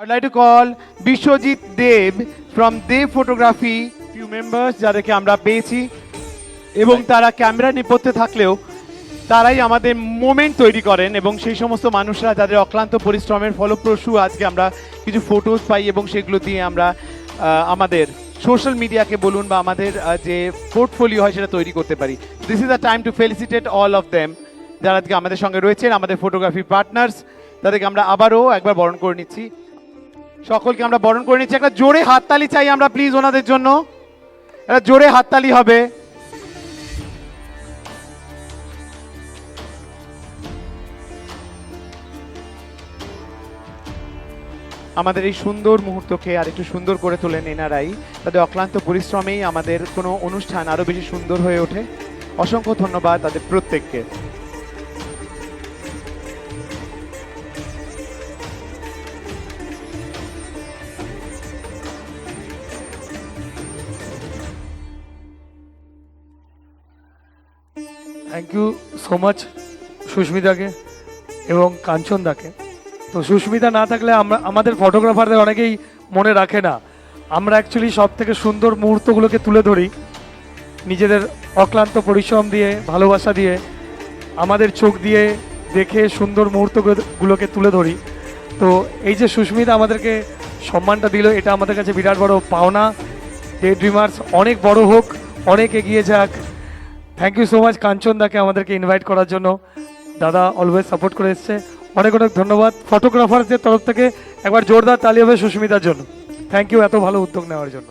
I'd like to call Bishwajit Dev from Dev Photography, few members যাদেরকে আমরা পেয়েছি এবং তারা ক্যামেরা নেপথ্যে থাকলেও তারাই আমাদের মোমেন্ট তৈরি করেন এবং সেই সমস্ত মানুষরা যাদের অক্লান্ত পরিশ্রমের ফলপ্রসূ আজকে আমরা কিছু ফটোজ পাই এবং সেগুলো দিয়ে আমরা আমাদের সোশ্যাল মিডিয়াকে বলুন বা আমাদের যে পোর্টফোলিও হয় সেটা তৈরি করতে পারি। This is a time to felicitate all of them যারা আজকে আমাদের সঙ্গে রয়েছেন, আমাদের ফটোগ্রাফি পার্টনার্স, তাদেরকে আমরা আবারও একবার বরণ করে নিচ্ছি। সকলকে আমরা বরণ করে নিচ্ছি। একটা জোরে হাততালি চাই আমরা প্লিজ ওনাদের জন্য, একটা জোরে হাততালি হবে। আমাদের এই সুন্দর মুহূর্তকে আর একটু সুন্দর করে তোলেন এনারাই, তাদের অক্লান্ত পরিশ্রমেই আমাদের কোনো অনুষ্ঠান আরো বেশি সুন্দর হয়ে ওঠে। অসংখ্য ধন্যবাদ তাদের প্রত্যেককে। থ্যাংক ইউ সো মাচ সুস্মিতাকে এবং কাঞ্চনদাকে। তো সুস্মিতা না থাকলে আমাদের ফটোগ্রাফারদের অনেকেই মনে রাখে না। আমরা অ্যাকচুয়ালি সব থেকে সুন্দর মুহূর্তগুলোকে তুলে ধরি নিজেদের অক্লান্ত পরিশ্রম দিয়ে, ভালোবাসা দিয়ে, আমাদের চোখ দিয়ে দেখে সুন্দর মুহূর্তগুলোকে তুলে ধরি। তো এই যে সুস্মিতা আমাদেরকে সম্মানটা দিল, এটা আমাদের কাছে বিরাট বড় পাওনা। ডে ড্রিমার্স অনেক বড় হোক, অনেক এগিয়ে যাক। থ্যাংক ইউ সো মাচ কাঞ্চনদাকে আমাদেরকে ইনভাইট করার জন্য। দাদা অলওয়েজ সাপোর্ট করে এসছে, অনেক অনেক ধন্যবাদ। ফটোগ্রাফারদের তরফ থেকে একবার জোরদার তালি হবে সুস্মিতার জন্য। থ্যাংক ইউ এত ভালো উদ্যোগ নেওয়ার জন্য।